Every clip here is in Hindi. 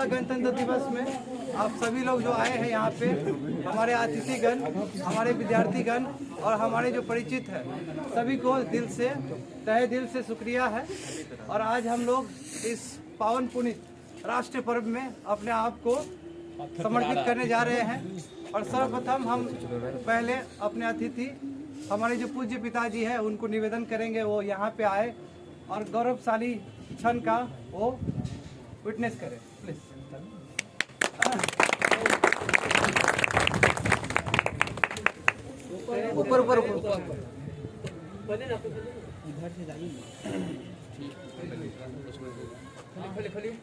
गणतंत्र दिवस में आप सभी लोग जो आए हैं यहाँ पे, हमारे अतिथिगण, हमारे विद्यार्थीगण और हमारे जो परिचित हैं, सभी को दिल से, तहे दिल से शुक्रिया है। और आज हम लोग इस पावन पुनीत राष्ट्रीय पर्व में अपने आप को समर्पित करने जा रहे हैं। और सर्वप्रथम हम पहले अपने अतिथि, हमारे जो पूज्य पिताजी हैं, उनको निवेदन करेंगे वो यहाँ पे आए और गौरवशाली क्षण का वो विटनेस करें। प्लीज ऊपर ऊपर इधर से जाइए, खोलिए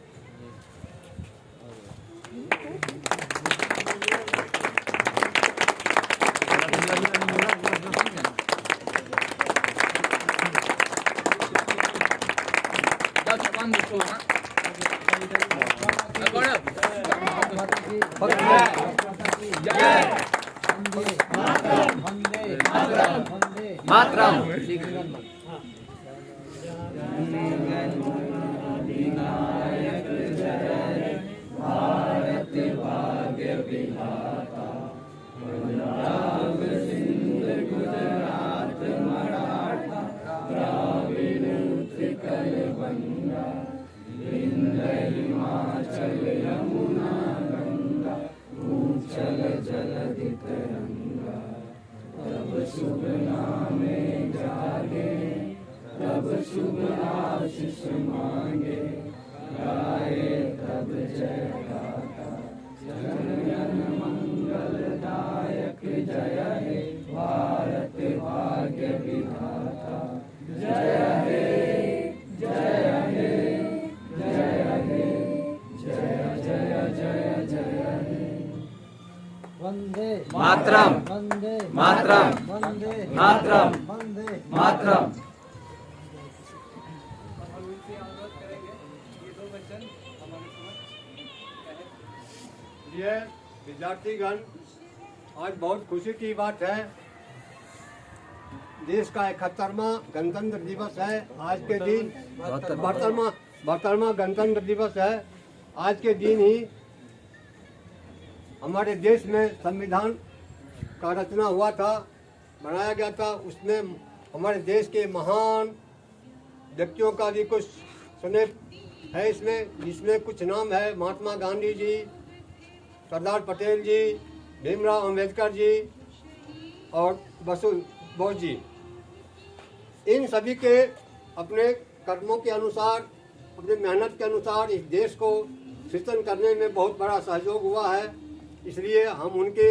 मातरम। विनायक जय भारत भाग्य विधाता, पंजाब सिंध गुजरात मराठा द्राविड़ उत्कल बंगा, विंध्य हिमाचल यमुना गंगा, भूचल जलधि तरंगा। तब शुभ नामे जागे, तब शुभ आशीष मांगे, गाए तब जय गाता। जन जन मंगलदायक जय हे भारत भाग्य विधाता। जय हे जय हे जय हे जय जय जय जय हे। वंदे मातरम, वंदे मातरम, वंदे मातरम, वंदे मातरम। ये विद्यार्थीगण, आज बहुत खुशी की बात है। देश का 71वां गणतंत्र दिवस है आज के दिन। 72वां गणतंत्र दिवस है। आज के दिन ही हमारे देश में संविधान का रचना हुआ था, बनाया गया था। उसमें हमारे देश के महान व्यक्तियों का भी कुछ स्नेह है इसमें कुछ नाम है। महात्मा गांधी जी, सरदार पटेल जी, भीमराव अंबेडकर जी और बसु बोस जी। इन सभी के अपने कर्मों के अनुसार, अपनी मेहनत के अनुसार इस देश को सृजन करने में बहुत बड़ा सहयोग हुआ है। इसलिए हम उनके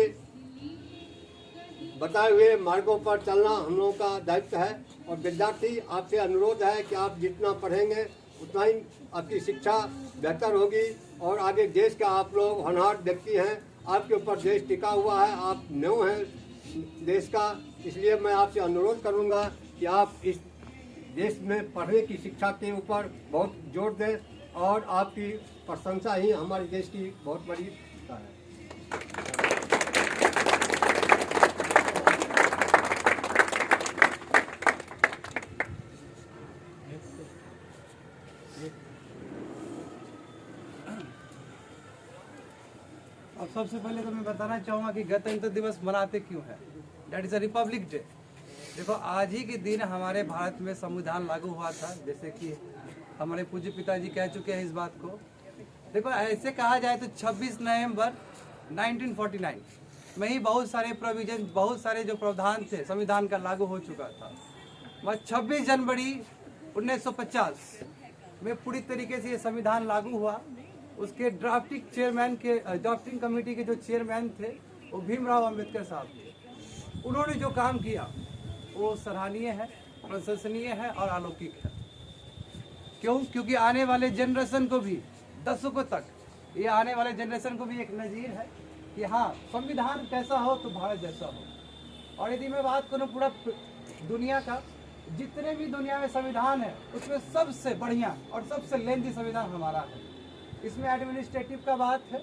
बताए हुए मार्गों पर चलना हम लोगों का दायित्व है। और विद्यार्थी, आपसे अनुरोध है कि आप जितना पढ़ेंगे उतना ही आपकी शिक्षा बेहतर होगी और आगे देश का आप लोग होनहार व्यक्ति हैं। आपके ऊपर देश टिका हुआ है, आप न्यू हैं देश का। इसलिए मैं आपसे अनुरोध करूंगा कि आप इस देश में पढ़ने की शिक्षा के ऊपर बहुत जोर दें और आपकी प्रशंसा ही हमारे देश की बहुत बड़ी है। अब सबसे पहले तो मैं बताना चाहूँगा कि गणतंत्र दिवस मनाते क्यों है। That is a republic day. देखो, आज ही के दिन हमारे भारत में संविधान लागू हुआ था, जैसे कि हमारे पूज्य पिताजी कह चुके हैं इस बात को। देखो, ऐसे कहा जाए तो 26 नवंबर 1949 में ही बहुत सारे प्रोविजन, बहुत सारे जो प्रावधान थे संविधान का लागू हो चुका था। वह 26 जनवरी 1950 में पूरी तरीके से ये संविधान लागू हुआ। उसके ड्राफ्टिंग कमेटी के जो चेयरमैन थे वो भीमराव अंबेडकर साहब थे। उन्होंने जो काम किया वो सराहनीय है, प्रशंसनीय है और अलौकिक है। क्यों? क्योंकि आने वाले जनरेशन को भी, दशकों तक, ये आने वाले जनरेशन को भी एक नज़ीर है कि हाँ, संविधान कैसा हो तो भारत जैसा हो। और यदि मैं बात करूँ पूरा दुनिया का, जितने भी दुनिया में संविधान है उसमें सबसे बढ़िया और सबसे लेंथी संविधान हमारा है। इसमें एडमिनिस्ट्रेटिव का बात है,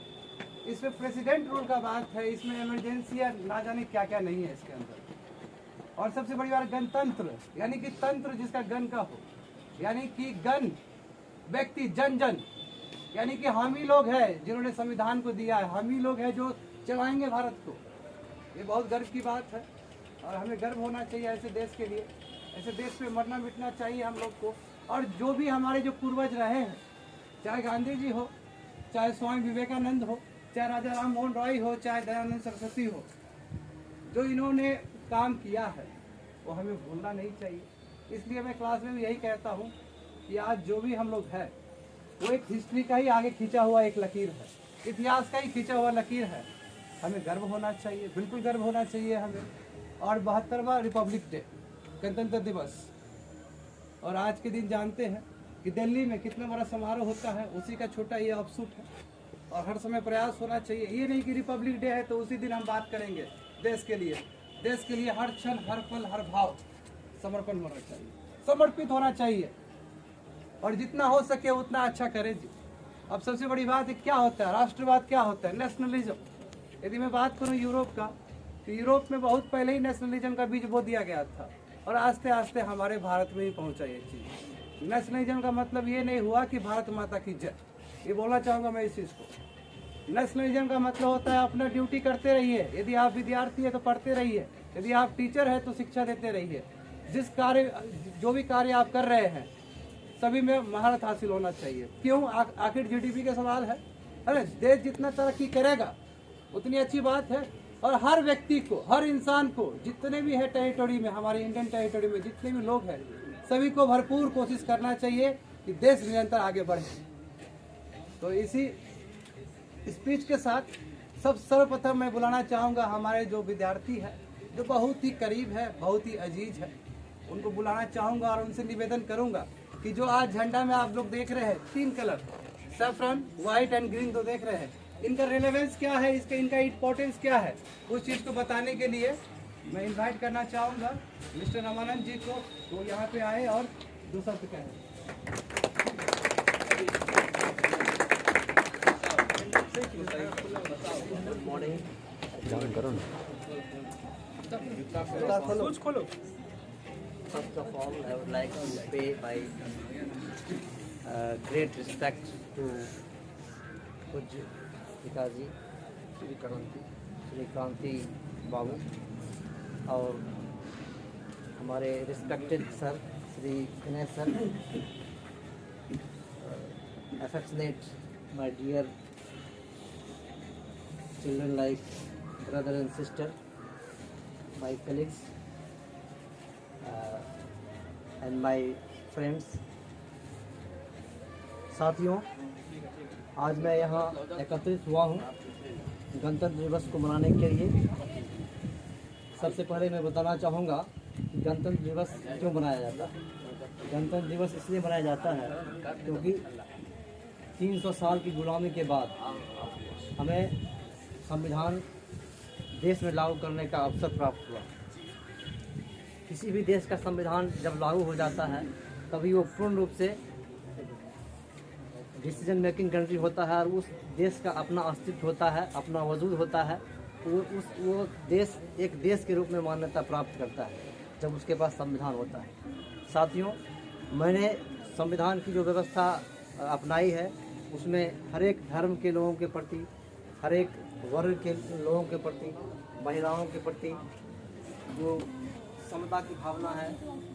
इसमें प्रेसिडेंट रूल का बात है, इसमें इमरजेंसी या ना जाने क्या क्या नहीं है इसके अंदर। और सबसे बड़ी बात गणतंत्र, यानी कि तंत्र जिसका गण का हो, यानी कि गण व्यक्ति, जन जन यानी कि हम ही लोग हैं जिन्होंने संविधान को दिया है, हम ही लोग हैं जो चलाएंगे भारत को। ये बहुत गर्व की बात है और हमें गर्व होना चाहिए ऐसे देश के लिए। ऐसे देश पे मरना मिटना चाहिए हम लोग को। और जो भी हमारे जो पूर्वज रहे हैं, चाहे गांधी जी हो, चाहे स्वामी विवेकानंद हो, चाहे राजा राम मोहन रॉय हो, चाहे दयानंद सरस्वती हो, जो इन्होंने काम किया है वो हमें भूलना नहीं चाहिए। इसलिए मैं क्लास में भी यही कहता हूँ कि आज जो भी हम लोग हैं वो एक हिस्ट्री का ही आगे खींचा हुआ एक लकीर है, इतिहास का ही खींचा हुआ लकीर है। हमें गर्व होना चाहिए, बिल्कुल गर्व होना चाहिए हमें। और 72वां रिपब्लिक डे, गणतंत्र दिवस, और आज के दिन जानते हैं कि दिल्ली में कितना बड़ा समारोह होता है, उसी का छोटा ये अफसूट है। और हर समय प्रयास होना चाहिए, ये नहीं कि रिपब्लिक डे है तो उसी दिन हम बात करेंगे देश के लिए। देश के लिए हर क्षण, हर पल, हर भाव समर्पण होना चाहिए, समर्पित होना चाहिए और जितना हो सके उतना अच्छा करें जी। अब सबसे बड़ी बात है, क्या होता है राष्ट्रवाद, क्या होता है नेशनलिज्म। यदि मैं बात करूं यूरोप का, तो यूरोप में बहुत पहले ही नेशनलिज्म का बीज बो दिया गया था और आस्ते आस्ते हमारे भारत में ही पहुंचा ये चीज़। नेशनलिज्म का मतलब ये नहीं हुआ कि भारत माता की जय, ये बोलना चाहूँगा मैं इस चीज़ को। नेशनलिज्म का मतलब होता है अपना ड्यूटी करते रहिए। यदि आप विद्यार्थी है तो पढ़ते रहिए, यदि आप टीचर है तो शिक्षा देते रहिए। जिस कार्य, जो भी कार्य आप कर रहे हैं सभी में महारत हासिल होना चाहिए। क्यों? आखिर जीडीपी का सवाल है। अरे देश जितना तरक्की करेगा उतनी अच्छी बात है। और हर व्यक्ति को, हर इंसान को, जितने भी है टेरिटोरी में, हमारे इंडियन टेरिटोरी में जितने भी लोग हैं, सभी को भरपूर कोशिश करना चाहिए कि देश निरंतर आगे बढ़े। तो इसी स्पीच के साथ सर्वप्रथम मैं बुलाना चाहूँगा हमारे जो विद्यार्थी है, जो बहुत ही करीब है, बहुत ही अजीज है, उनको बुलाना चाहूँगा और उनसे निवेदन करूँगा कि जो आज झंडा में आप लोग देख रहे हैं 3 colour, saffron, white and green जो देख रहे हैं, इनका रेलेवेंस क्या है, इनका इम्पोर्टेंस क्या है, उस चीज़ को बताने के लिए मैं इनवाइट करना चाहूँगा मिस्टर रामानंद जी को, वो यहाँ पे आए और 2 शब्द कहें। First of all, I would like to pay my great respect to Pujya पिताजी श्री क्रांति बाबू और हमारे respected sir Shri Vinay sir, affectionate my dear children like brother and sister, my colleagues and my friends। साथियों, आज मैं यहाँ एकत्रित हुआ हूँ गणतंत्र दिवस को मनाने के लिए। सबसे पहले मैं बताना चाहूँगा कि गणतंत्र दिवस क्यों मनाया जाता है। गणतंत्र दिवस इसलिए मनाया जाता है क्योंकि 300 साल की गुलामी के बाद हमें संविधान देश में लागू करने का अवसर प्राप्त हुआ। किसी भी देश का संविधान जब लागू हो जाता है तभी वो पूर्ण रूप से डिसीजन मेकिंग कंट्री होता है और उस देश का अपना अस्तित्व होता है, अपना वजूद होता है। वो देश एक देश के रूप में मान्यता प्राप्त करता है जब उसके पास संविधान होता है। साथियों, मैंने संविधान की जो व्यवस्था अपनाई है उसमें हर एक धर्म के लोगों के प्रति, हर एक वर्ग के लोगों के प्रति, महिलाओं के प्रति जो समता की भावना है,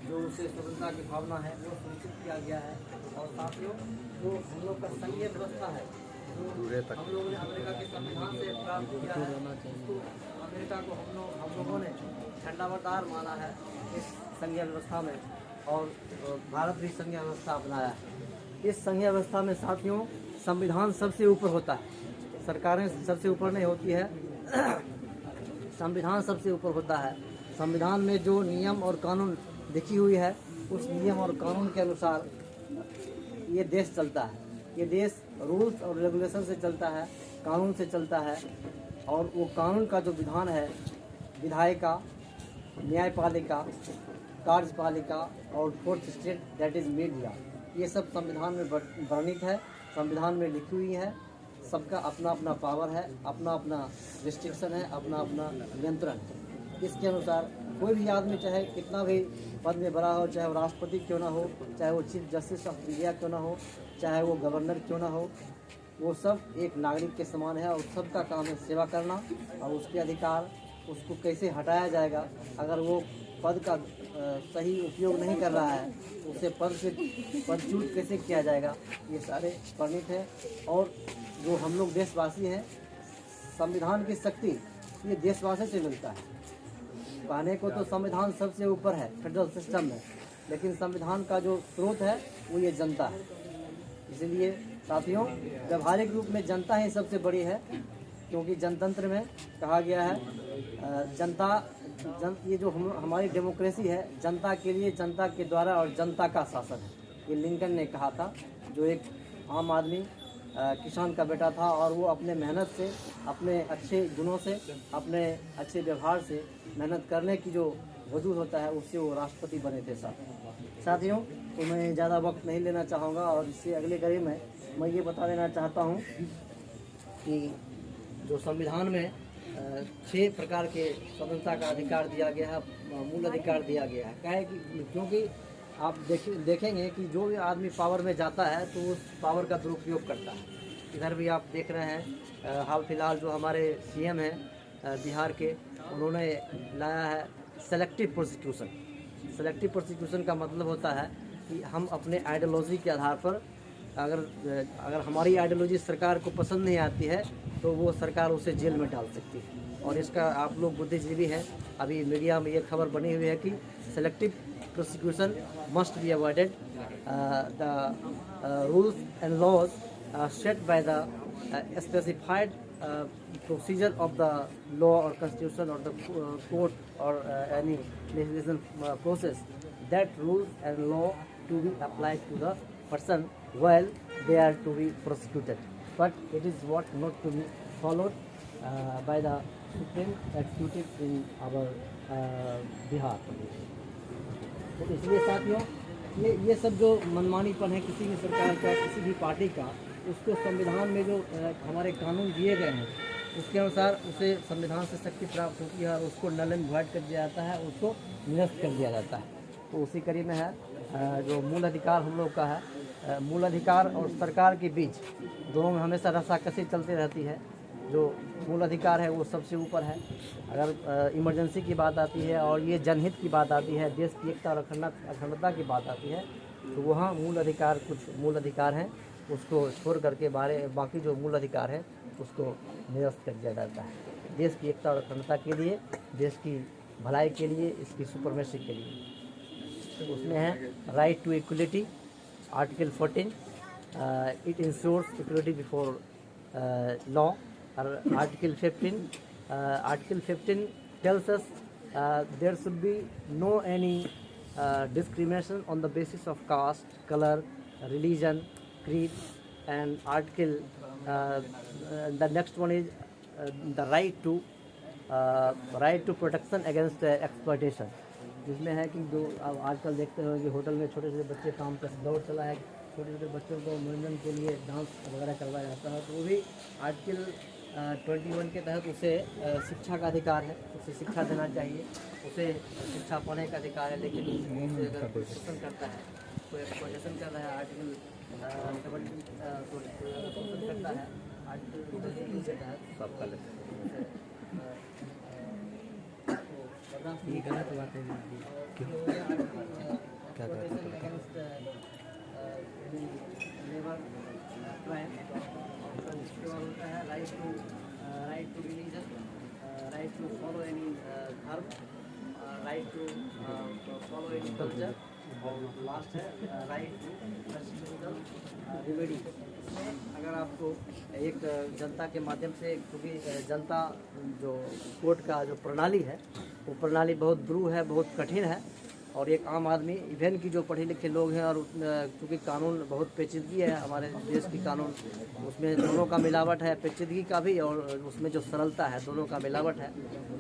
जो उसे स्वतंत्रता की भावना है, वो सुनिश्चित किया गया है। और साथियों, जो हम लोग का संघीय व्यवस्था है, जो हम लोगों ने अमेरिका के संविधान से प्राप्त किया है, उसको अमेरिका को हम लोगों ने झंडावरदार माना है इस संघीय व्यवस्था में, और भारत भी संघीय व्यवस्था अपनाया है। इस संघीय व्यवस्था में साथियों संविधान सबसे ऊपर होता है, सरकारें सबसे ऊपर नहीं होती है, संविधान सबसे ऊपर होता है। संविधान में जो नियम और कानून लिखी हुई है उस नियम और कानून के अनुसार ये देश चलता है। ये देश रूल्स और रेगुलेशन से चलता है, कानून से चलता है। और वो कानून का जो विधान है, विधायिका, न्यायपालिका, कार्यपालिका और fourth state that is media, ये सब संविधान में वर्णित है, संविधान में लिखी हुई है। सबका अपना अपना पावर है, अपना अपना रिस्ट्रिक्शन है, अपना अपना नियंत्रण है। इसके अनुसार कोई भी आदमी चाहे कितना भी पद में बड़ा हो, चाहे वो राष्ट्रपति क्यों ना हो, चाहे वो चीफ जस्टिस ऑफ इंडिया क्यों ना हो, चाहे वो गवर्नर क्यों ना हो, वो सब एक नागरिक के समान है और सबका काम है सेवा करना। और उसके अधिकार उसको कैसे हटाया जाएगा, अगर वो पद का सही उपयोग नहीं कर रहा है उसे पदच्युत कैसे किया जाएगा, ये सारे वर्णित है। और जो हम लोग देशवासी हैं, संविधान की शक्ति ये देशवासी से मिलता है। कहने को तो संविधान सबसे ऊपर है, फेडरल सिस्टम है, लेकिन संविधान का जो स्रोत है वो ये जनता है। इसलिए साथियों, व्यवहारिक रूप में जनता ही सबसे बड़ी है, क्योंकि जनतंत्र में कहा गया है ये जो हमारी डेमोक्रेसी है, जनता के लिए, जनता के द्वारा और जनता का शासन है। ये लिंकन ने कहा था, जो एक आम आदमी किसान का बेटा था और वो अपने मेहनत से, अपने अच्छे गुणों से, अपने अच्छे व्यवहार से, मेहनत करने की जो वजूद होता है उससे वो राष्ट्रपति बने थे। साथियों, तो मैं ज़्यादा वक्त नहीं लेना चाहूँगा और इससे अगले कड़ी में मैं ये बता देना चाहता हूँ कि जो संविधान में 6 प्रकार के स्वतंत्रता का अधिकार दिया गया है, मूल अधिकार दिया गया है। क्या है कि क्योंकि आप देखेंगे कि जो भी आदमी पावर में जाता है तो उस पावर का दुरुपयोग करता है। इधर भी आप देख रहे हैं, हाल फिलहाल जो हमारे सीएम हैं बिहार के, उन्होंने लाया है सेलेक्टिव प्रोसिक्यूशन। सेलेक्टिव प्रोसिक्यूशन का मतलब होता है कि हम अपने आइडियोलॉजी के आधार पर, अगर हमारी आइडियोलॉजी सरकार को पसंद नहीं आती है तो वो सरकार उसे जेल में डाल सकती है। और इसका आप लोग बुद्धिजीवी हैं, अभी मीडिया में ये खबर बनी हुई है कि selective prosecution must be avoided, the rules and laws set by the specified procedure of the law or constitution or the court or any legislation process, that rules and law to be applied to the person while they are to be prosecuted, but it is what not to be followed by the supreme executive in our Bihar. तो इसलिए साथियों, ये सब जो मनमानीपन है किसी भी सरकार का, किसी भी पार्टी का, उसको संविधान में जो हमारे कानून दिए गए हैं उसके अनुसार उसे संविधान से शक्ति प्राप्त होती है और उसको नल एंड वॉइड कर दिया जाता है, उसको निरस्त कर दिया जाता है। तो उसी कड़ी में है जो मूल अधिकार हम लोग का है। मूल अधिकार और सरकार के बीच दोनों में हमेशा रस्साकसी चलती रहती है। जो मूल अधिकार है वो सबसे ऊपर है। अगर इमरजेंसी की बात आती है और ये जनहित की बात आती है, देश की एकता और अखंडता की बात आती है, तो वहाँ मूल अधिकार, कुछ मूल अधिकार हैं, उसको छोड़ करके बाकी जो मूल अधिकार है उसको निरस्त कर दिया जाता है। देश की एकता और अखंडता के लिए, देश की भलाई के लिए, इसकी सुपरमेसी के लिए। तो उसमें है right to equality, article 14, it ensures equality before law. और article 15 tells us there should be no any discrimination on the basis of caste, color, religion, creed. And article the next one is the right to protection against exploitation, जिसमें है कि जो अब आजकल देखते हो कि होटल में छोटे छोटे बच्चे काम कर, दौड़ चला है, छोटे छोटे बच्चों को मनोरंजन के लिए डांस वगैरह करवाया जाता है, तो वो भी आर्टिकल 21 के तहत उसे शिक्षा का अधिकार है, उसे शिक्षा देना चाहिए, उसे शिक्षा पाने का अधिकार है। लेकिन उसे अगर कोई शोषण करता है, कोई एक्सप्लॉयटेशन कर रहा है, आर्टिकल 70 करता है, आर्टिकल 23 के तहत सबका ये गलत बात है। क्यों क्या होता है right to religion, right to follow any धर्म, right to follow any culture, और लास्ट है राइट टू रिमेडी। अगर आपको एक जनता के माध्यम से, क्योंकि जनता जो कोर्ट का जो प्रणाली है वो प्रणाली बहुत ब्रू है, बहुत कठिन है, और एक आम आदमी, इवन की जो पढ़े लिखे लोग हैं, और क्योंकि कानून बहुत पेचीदगी है हमारे देश की कानून, उसमें दोनों का मिलावट है, पेचीदगी का भी और उसमें जो सरलता है, दोनों का मिलावट है।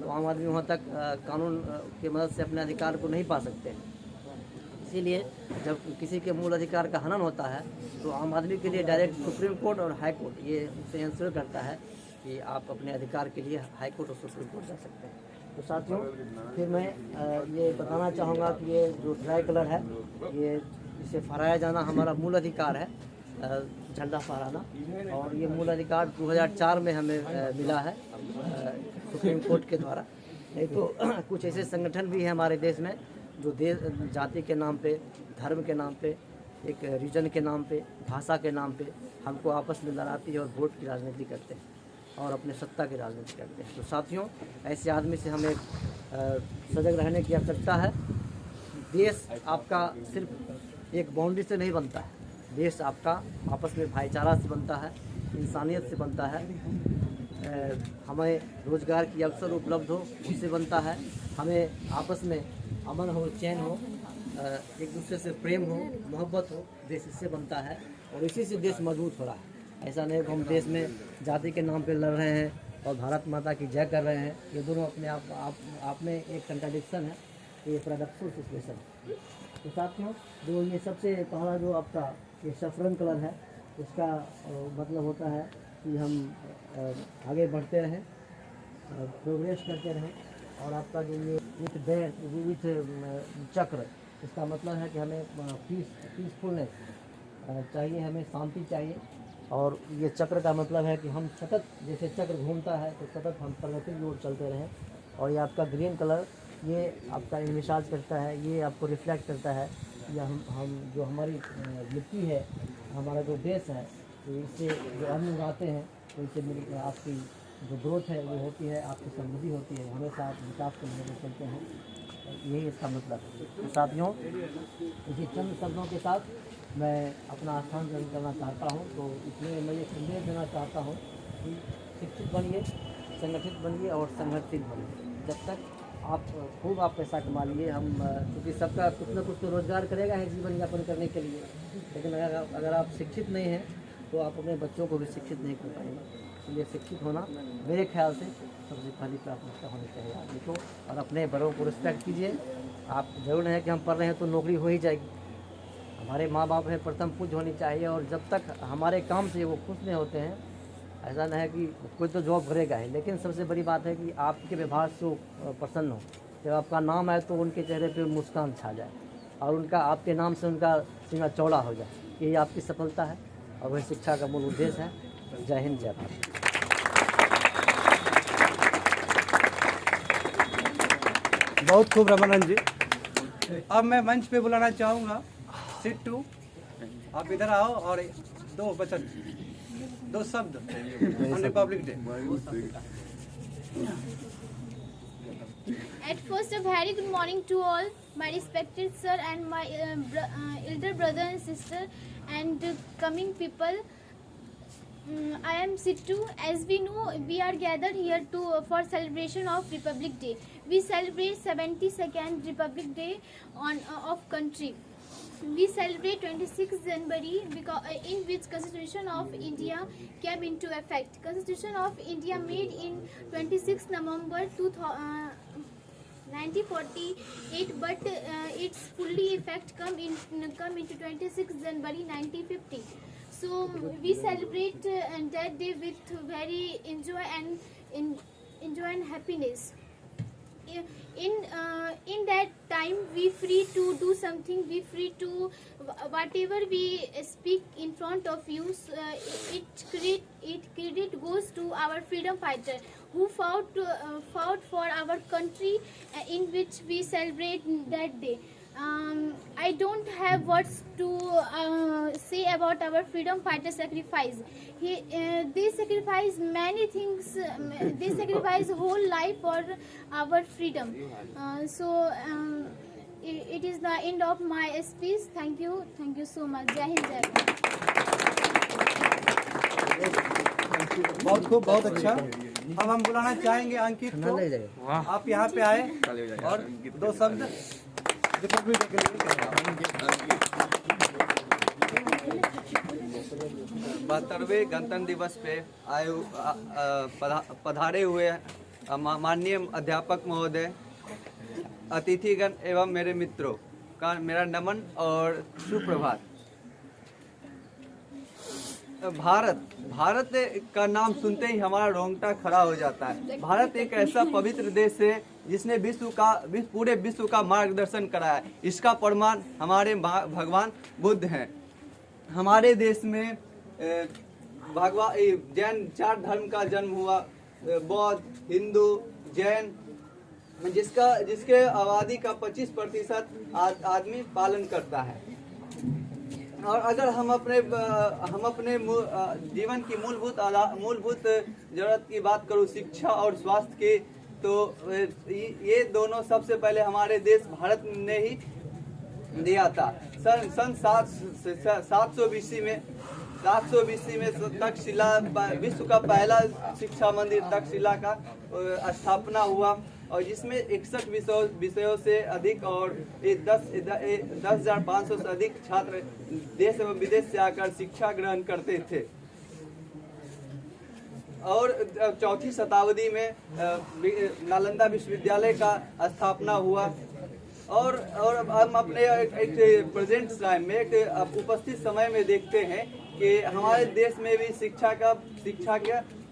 तो आम आदमी वहाँ तक कानून की मदद से अपने अधिकार को नहीं पा सकते हैं। इसीलिए जब किसी के मूल अधिकार का हनन होता है तो आम आदमी के लिए डायरेक्ट सुप्रीम कोर्ट और हाई कोर्ट ये उसे इंश्योर करता है कि आप अपने अधिकार के लिए हाई कोर्ट और सुप्रीम कोर्ट जा सकते हैं। तो साथियों, फिर मैं ये बताना चाहूँगा कि ये जो ट्राई कलर है, ये इसे फहराया जाना हमारा मूल अधिकार है। झंडा फहराना। और ये मूल अधिकार 2004 में हमें मिला है सुप्रीम कोर्ट के द्वारा। नहीं तो कुछ ऐसे संगठन भी हैं हमारे देश में जो देश जाति के नाम पे, धर्म के नाम पे, एक रीजन के नाम पे, भाषा के नाम पे हमको आपस में लड़ाती है और वोट की राजनीति करते हैं और अपने सत्ता की राजनीति करते हैं। तो साथियों, ऐसे आदमी से हमें सजग रहने की आवश्यकता है। देश आपका सिर्फ एक बाउंड्री से नहीं बनता है, देश आपका आपस में भाईचारा से बनता है, इंसानियत से बनता है। हमें रोज़गार की अवसर उपलब्ध हो उससे बनता है, हमें आपस में अमन हो, चैन हो, एक दूसरे से प्रेम हो, मोहब्बत हो, देश इससे बनता है और इसी से देश मजबूत हो रहा है। ऐसा नहीं कि हम देश में जाति के नाम पे लड़ रहे हैं और भारत माता की जय कर रहे हैं। ये दोनों अपने आप में एक कंट्राडिक्शन है, ये पैराडॉक्सल सिचुएशन है। तो साथियों, जो ये सबसे पहला जो आपका ये सफरन कलर है, उसका मतलब होता है कि हम आगे बढ़ते रहें, प्रोग्रेस करते रहें। और आपका जो ये विथ चक्र, इसका मतलब है कि हमें पीसफुलनेस चाहिए, हमें शांति चाहिए। और ये चक्र का मतलब है कि हम सतत, जैसे चक्र घूमता है तो सतत हम प्रगति की ओर चलते रहें। और ये आपका ग्रीन कलर, ये आपका इन्विसाज करता है, ये आपको रिफ्लेक्ट करता है या हम जो हमारी मिट्टी है, हमारा जो देश है, तो इससे जो अन्न उगाते हैं तो इससे आपकी जो ग्रोथ है वो होती है, आपकी समृद्धि होती है, हमेशा आप विकास के लिए चलते हैं। यही इसका मतलब है। तो साथियों, इसी चंद शब्दों के साथ मैं अपना स्थान ग्रहण करना चाहता हूँ। तो इसमें मैं ये संदेश देना चाहता हूँ कि शिक्षित बनिए, संगठित बनिए और संगठित बनिए। जब तक आप खूब आप पैसा कमा लिए, हम क्योंकि सबका कुछ ना कुछ तो रोज़गार करेगा है जीवन यापन करने के लिए, लेकिन अगर आप शिक्षित नहीं हैं तो आप अपने बच्चों को भी शिक्षित नहीं कर पाएंगे। इसलिए शिक्षित होना मेरे ख्याल से सबसे पहली प्राथमिकता होनी चाहिए आदमी को। और अपने बड़ों को रिस्पेक्ट कीजिए। आप जरूर है कि हम पढ़ रहे हैं तो नौकरी हो ही जाएगी, हमारे माँ बाप हैं, प्रथम पूज्य होनी चाहिए। और जब तक हमारे काम से वो खुश नहीं होते हैं, ऐसा नहीं है कि कोई तो जॉब करेगा ही, लेकिन सबसे बड़ी बात है कि आपके व्यवहार से वो प्रसन्न हो। जब आपका नाम है तो उनके चेहरे पे मुस्कान छा जाए और उनका आपके नाम से उनका सीना चौड़ा हो जाए। यही आपकी सफलता है और वही शिक्षा का मूल उद्देश्य है। जय हिंद, जय भारत। बहुत खूब रमन जी। अब मैं मंच पे बुलाना चाहूँगा सिट्टू, आप इधर आओ और दो वचन, दो शब्द on Republic day. At first, a very good morning to all, my respected sir and my elder brother and sister and coming people. I am Sittu. As we know, we are gathered here for celebration of Republic Day. We celebrate 72nd Republic Day of country. We celebrate 26th January in which Constitution of India came into effect. Constitution of India made in 26 November 1948, but its fully effect come into 26 January 1950. So we celebrate that day with very enjoy and happiness. In that time we free to do something, we free to whatever we speak in front of you. It credit goes to our freedom fighter who fought for our country, in which we celebrate that day. I don't have words to say about our freedom fighter sacrifice. They sacrifice many things. They sacrifice whole life for our freedom. It is the end of my speech. Thank you so much. Jai Hind, Jai Bharat. बहुत खूब, बहुत अच्छा। अब हम बुलाना चाहेंगे अंकित को, आप यहाँ पे आए और दो शब्द रिपब्लिक डे के लिए कहें। 72वें गणतंत्र दिवस पे पधारे हुए माननीय अध्यापक महोदय, अतिथिगण एवं मेरे मित्रों का मेरा नमन और सुप्रभात। भारत का नाम सुनते ही हमारा रोंगटा खड़ा हो जाता है। भारत एक ऐसा पवित्र देश है जिसने पूरे विश्व का मार्गदर्शन करा है। इसका प्रमाण हमारे भगवान बुद्ध हैं। हमारे देश में जैन 4 धर्म का जन्म हुआ, बौद्ध, हिंदू, जैन, जिसके आबादी का 25% आदमी पालन करता है। और अगर हम अपने जीवन की मूलभूत जरूरत की बात करूं, शिक्षा और स्वास्थ्य की, तो ये दोनों सबसे पहले हमारे देश भारत ने ही दिया था। सन 700 BC में तक्षशिला, विश्व का पहला शिक्षा मंदिर तक्षशिला का स्थापना हुआ, और जिसमें 61 विषयों से अधिक और 10,500 से अधिक छात्र देश एवं विदेश से आकर शिक्षा ग्रहण करते थे। और 4वीं शताब्दी में नालंदा विश्वविद्यालय का स्थापना हुआ। और हम अपने एक प्रेजेंट टाइम में, एक उपस्थित समय में देखते हैं कि हमारे देश में भी शिक्षा का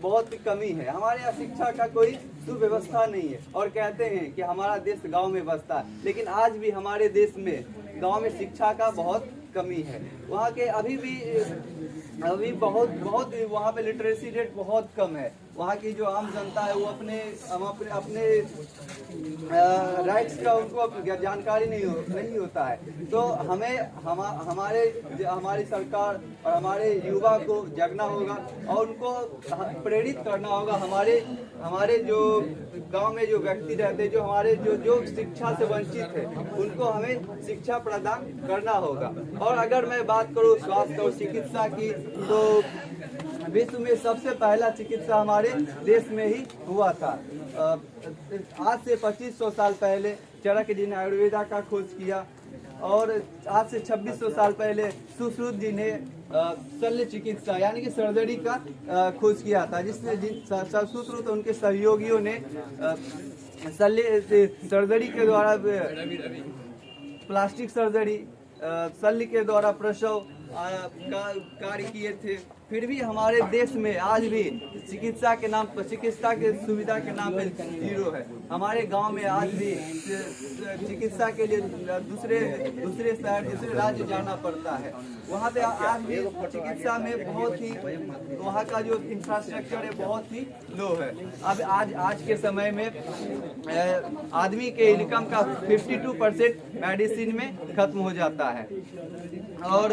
बहुत कमी है। हमारे यहाँ शिक्षा का कोई सुव्यवस्था नहीं है, और कहते हैं कि हमारा देश गांव में बसता है, लेकिन आज भी हमारे देश में गांव में शिक्षा का बहुत कमी है। वहाँ के अभी बहुत वहाँ पे लिटरेसी रेट बहुत कम है। वहाँ की जो आम जनता है वो अपने राइट्स का उनको जानकारी नहीं होता है। तो हमारी सरकार और हमारे युवा को जगना होगा और उनको प्रेरित करना होगा। हमारे जो गांव में जो व्यक्ति रहते हैं, जो शिक्षा से वंचित है, उनको हमें शिक्षा प्रदान करना होगा। और अगर मैं बात करूँ स्वास्थ्य और चिकित्सा की, तो विश्व में सबसे पहला चिकित्सा हमारे देश में ही हुआ था। आज से 2500 साल पहले चरक जी ने आयुर्वेदा का खोज किया, और आज से 2600 साल पहले सुश्रुत जी ने शल्य चिकित्सा यानी कि सर्जरी का खोज किया था, जिसने सुश्रुत उनके सहयोगियों ने शल्य सर्जरी के द्वारा, प्लास्टिक सर्जरी, शल्य के द्वारा प्रसव का कार्य किए थे। फिर भी हमारे देश में आज भी चिकित्सा के सुविधा के नाम पे जीरो है। हमारे गांव में आज भी चिकित्सा के लिए दूसरे शहर, दूसरे राज्य जाना पड़ता है। वहाँ पे आज भी चिकित्सा में बहुत ही, वहाँ का जो इंफ्रास्ट्रक्चर है बहुत ही लो है। अब आज के समय में आदमी के इनकम का 52% मेडिसिन में खत्म हो जाता है, और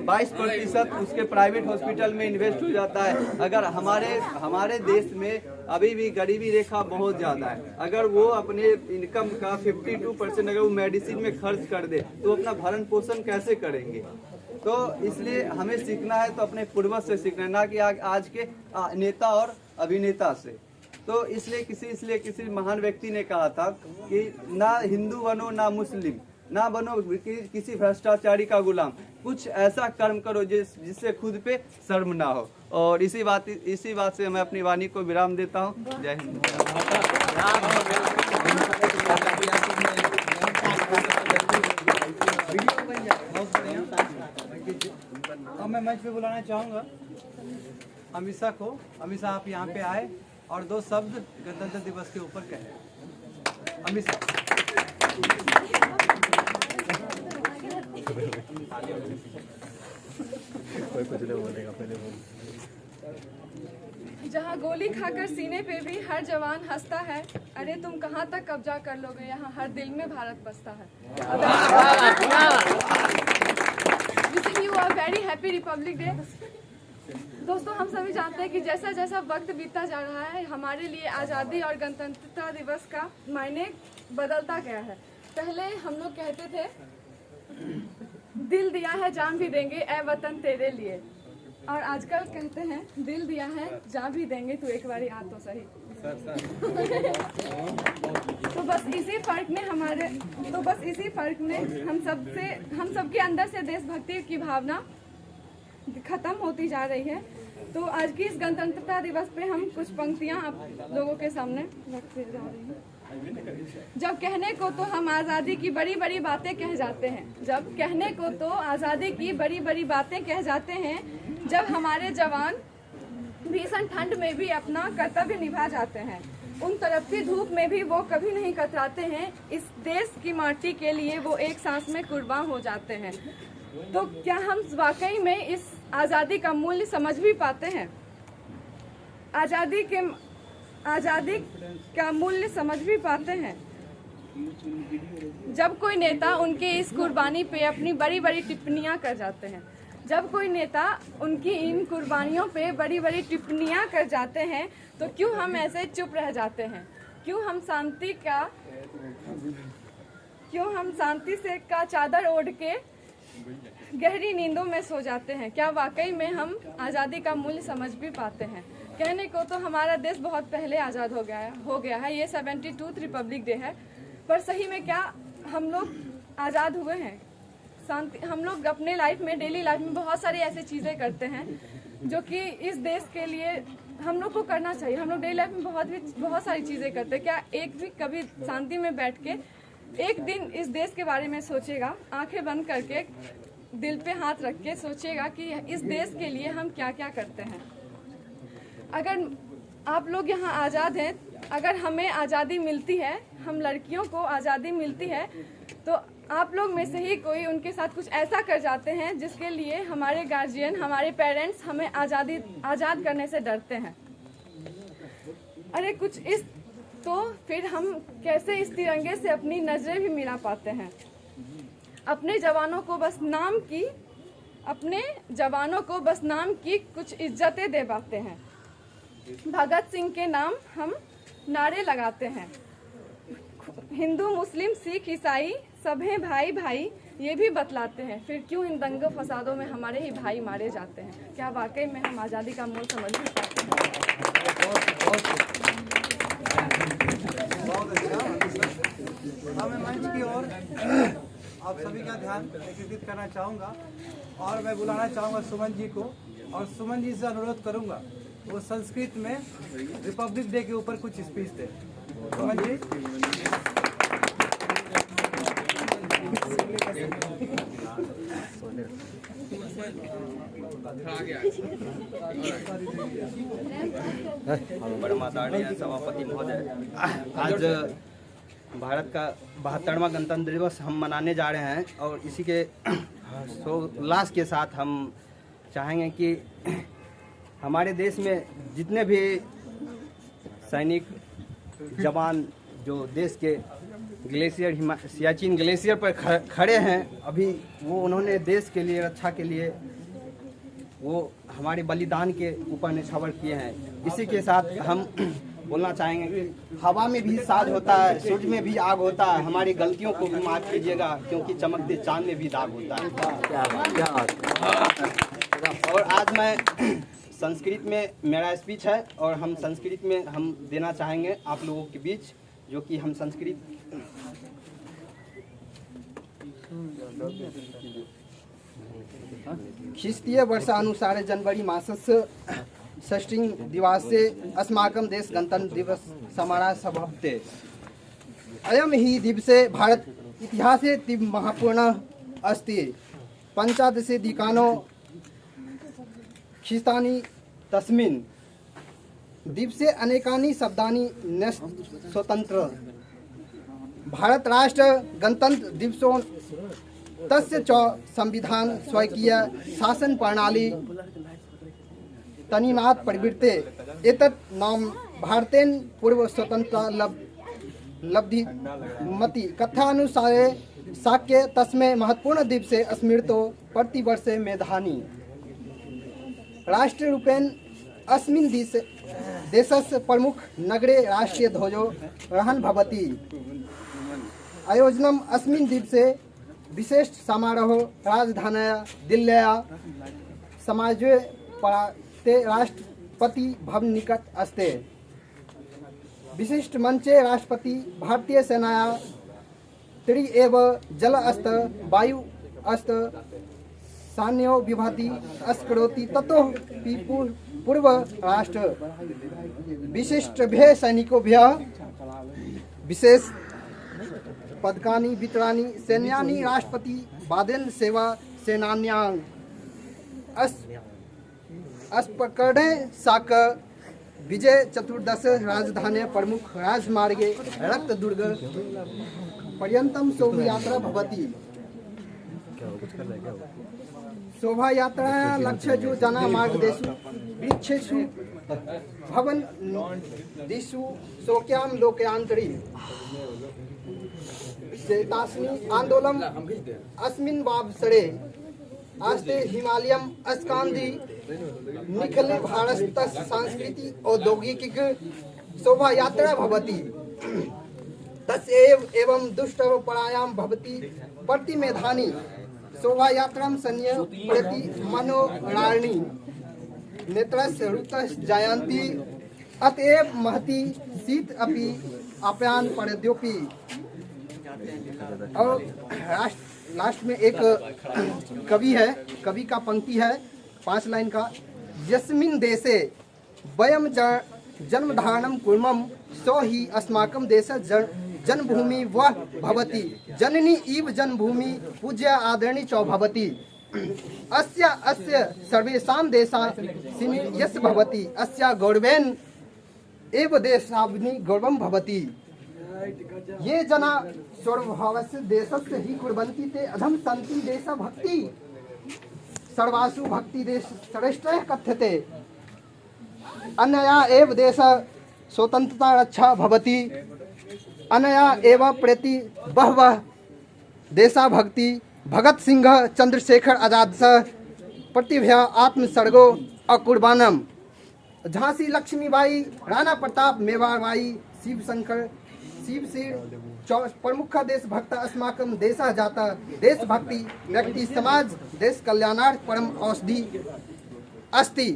22% उसके प्राइवेट हॉस्पिटल में इन्वेस्ट हो जाता है। अगर हमारे देश में अभी भी गरीबी रेखा बहुत ज़्यादा है। अगर वो अपने इनकम का 52% अगर वो मेडिसिन में खर्च कर दे, तो अपना भरण पोषण कैसे करेंगे? तो इसलिए हमें सीखना है तो अपने पूर्वज से सीखना है, ना कि आज के नेता और अभिनेता से। तो इसलिए किसी महान व्यक्ति ने कहा था कि ना हिंदू बनो ना मुस्लिम, ना बनो किसी भ्रष्टाचारी का गुलाम, कुछ ऐसा कर्म करो जिससे खुद पे शर्म ना हो। और इसी बात से मैं अपनी वाणी को विराम देता हूँ। जय हिंद। अब मैं मंच पे बुलाना चाहूँगा अमीषा को। अमीषा, आप यहाँ पे आए और 2 शब्द गणतंत्र दिवस के ऊपर कहें। अमीषा। जहाँ गोली खाकर सीने पे भी हर जवान हंसता है, अरे तुम कहाँ तक कब्जा कर लोगे, यहाँ हर दिल में भारत बसता है। Wishing you a very happy Republic Day। दोस्तों, हम सभी जानते हैं कि जैसा जैसा वक्त बीतता जा रहा है, हमारे लिए आज़ादी और गणतंत्रता दिवस का मायने बदलता गया है। पहले हम लोग कहते थे दिल दिया है जान भी देंगे ए वतन तेरे लिए, और आजकल कहते हैं दिल दिया है जान भी देंगे तू एक बारी आ तो सही। तो बस इसी फर्क में हम सबके अंदर से देशभक्ति की भावना खत्म होती जा रही है। तो आज की इस गणतंत्रता दिवस पे हम कुछ पंक्तियां आप लोगों के सामने रखते जा रहे हैं। जब कहने को तो हम आज़ादी की बड़ी बड़ी बातें कह जाते हैं, जब कहने को तो आज़ादी की बड़ी बड़ी बातें कह जाते हैं, जब हमारे जवान भीषण ठंड में भी अपना कर्तव्य निभा जाते हैं, उन तड़पती धूप में भी वो कभी नहीं कतराते हैं, इस देश की माटी के लिए वो एक सांस में कुर्बान हो जाते हैं। तो क्या हम वाकई में इस आज़ादी का मूल्य समझ भी पाते हैं। आज़ादी का मूल्य समझ भी पाते हैं। जब कोई नेता उनके इस कुर्बानी पे अपनी बड़ी बड़ी टिप्पणियां कर जाते हैं, जब कोई नेता उनकी इन कुर्बानियों पे बड़ी बड़ी टिप्पणियां कर जाते हैं, तो क्यों हम ऐसे चुप रह जाते हैं? क्यों हम शांति से का चादर ओढ़ के गहरी नींदों में सो जाते हैं? क्या वाकई में हम आज़ादी का मूल्य समझ भी पाते हैं? कहने को तो हमारा देश बहुत पहले आज़ाद हो गया है। ये 72th रिपब्लिक डे है, पर सही में क्या हम लोग आज़ाद हुए हैं? हम लोग अपने लाइफ में, डेली लाइफ में बहुत सारी ऐसी चीज़ें करते हैं जो कि इस देश के लिए हम लोग को करना चाहिए। हम लोग डेली लाइफ में बहुत सारी चीज़ें करते हैं। क्या एक भी कभी शांति में बैठ के एक दिन इस देश के बारे में सोचेगा, आंखें बंद करके दिल पे हाथ रख के सोचेगा कि इस देश के लिए हम क्या क्या करते हैं? अगर आप लोग यहाँ आज़ाद हैं, अगर हमें आज़ादी मिलती है, हम लड़कियों को आज़ादी मिलती है, तो आप लोग में से ही कोई उनके साथ कुछ ऐसा कर जाते हैं जिसके लिए हमारे गार्जियन, हमारे पेरेंट्स हमें आज़ाद करने से डरते हैं। अरे कुछ इस, तो फिर हम कैसे इस तिरंगे से अपनी नजरें भी मिला पाते हैं? अपने जवानों को बस नाम की कुछ इज्जतें दे पाते हैं। भगत सिंह के नाम हम नारे लगाते हैं। हिंदू, मुस्लिम, सिख, ईसाई सब हैं भाई भाई, ये भी बतलाते हैं। फिर क्यों इन दंगों फसादों में हमारे ही भाई मारे जाते हैं? क्या वाकई में हम आज़ादी का मूल्य समझ भी पाते हैं? बहुत अच्छा। अब मैं मंच की ओर आप सभी का ध्यान एकत्रित करना चाहूँगा और मैं बुलाना चाहूँगा सुमन जी को, और सुमन जी से अनुरोध करूँगा वो संस्कृत में रिपब्लिक डे के ऊपर कुछ स्पीच दे। सुमन जी। परमादरणीय सभापति महोदय, आज भारत का 72वां गणतंत्र दिवस हम मनाने जा रहे हैं और इसी के उल्लास के साथ हम चाहेंगे कि हमारे देश में जितने भी सैनिक जवान जो देश के ग्लेशियर सियाचिन ग्लेशियर पर खड़े हैं, अभी वो उन्होंने देश के लिए, रक्षा के लिए वो हमारे बलिदान के ऊपर निछावर किए हैं। इसी के साथ हम बोलना चाहेंगे कि हवा में भी साज होता है, सूरज में भी आग होता है, हमारी गलतियों को भी माफ कीजिएगा क्योंकि चमकते चांद में भी दाग होता है। और आज मैं संस्कृत में मेरा स्पीच है और हम संस्कृत में हम देना चाहेंगे आप लोगों के बीच, जो कि हम संस्कृत ख्रीष्टीय वर्षानुसारे जनवरी मासस्य षष्ठीं दिवसे अस्माकं देश गणतंत्र दिवस समारोह संभवते। अयं हि दिवसे भारत इतिहासे तीव्र महत्वपूर्णः अस्ति। पंचादशाधिकानो ख्रीष्टानि तस्मिन् दिवसे अनेकानि शब्दानि स्वतंत्र भारत राष्ट्र गणतंत्र दिवसो तस्य च संविधान स्वकीय शासन प्रणाली तनिनाथ प्रवृत्ते एतत् नाम भारतेन पूर्व स्वतंत्रता लब्धि मति कथानुसारे शाक्य तस्मै महत्वपूर्ण दिवसे स्मृतो प्रतिवर्षे मेधानी राष्ट्ररूपेण अस्मिन् देशस्य प्रमुख नगरे राष्ट्रीय ध्वजो रहन भवति। आयोजनम् अस्मिन् दिवसे विशेष समारोह राजधान्या दिल्ल्या समाजे पराते राष्ट्रपति भवन निकट अस्ते। विशिष्ट मंचे राष्ट्रपति भारतीय सेनाया त्रि एव जल अस्त वायु अस्त सैन्यो विभाति अस्करोति ततो पूर्व राष्ट्र विशिष्टभ्य सैनिकोभ्यः विशेष पदकानि वितराणि सैन्यानि राष्ट्रपति बादेन सेवा सेनान्यां अस्पकर्णे साक विजय चतुर्दश राजधानी प्रमुख राजमार्गे रक्तदुर्ग पर्यन्तं शोभायात्रा भवति। शोभा यात्रा लक्ष्य जो जना मार्गदेशु वृक्षेषु भवन दिशु शोक्याम लोक्यांतरी शेतास्मि आंदोलन अस्मिन् वावसरे आस्ते हिमालयम अस्कांदी निखिल भारत सांस्कृति औद्योगिक शोभा यात्रा भवति तस्यैव एवं दुष्टव परायाम भवति प्रतिमेधानी शोभा यात्रां सन्य प्रति मनोराणी नेत्रस्य रुतस् जायन्ति अतएव महति शीत अपि आप्यान परद्योपि। और लास्ट में एक कवि है, कवि का पंक्ति है 5 लाइन का। यस्मिन् देशे वयम जन्मधारणं कुर्मः सो हि अस्माकं देश जन्मभूमि वह भवति जननी इव जन्मभूमि पूज्य आदरणी च भवति अस्य सर्वेषां देशास्मिन् यस् भवति अस्य गौरवेन एव देशाग्नि गौरवं भवति। ये जना स्वभावस्य देशस्य हि कुर्वन्ति ते अधम सन्ति देश भक्ति सर्वासु भक्ति देश श्रेष्ठः कथ्यते अनया एव देश स्वतंत्रता रक्षा भवति अनया एव प्रति बहवः देशा भक्ति भगत सिंह चंद्रशेखर आजाद स प्रतिभा आत्मसर्गो अकुर्बानम। झांसी लक्ष्मीबाई राणा प्रताप मेवाड़बाई शिवशंकर शिवसिंह प्रमुख देशभक्त अस्माकं देशः जाता देशभक्ति व्यक्ति समाज देश कल्याणार्थ परम औषधि अस्ति।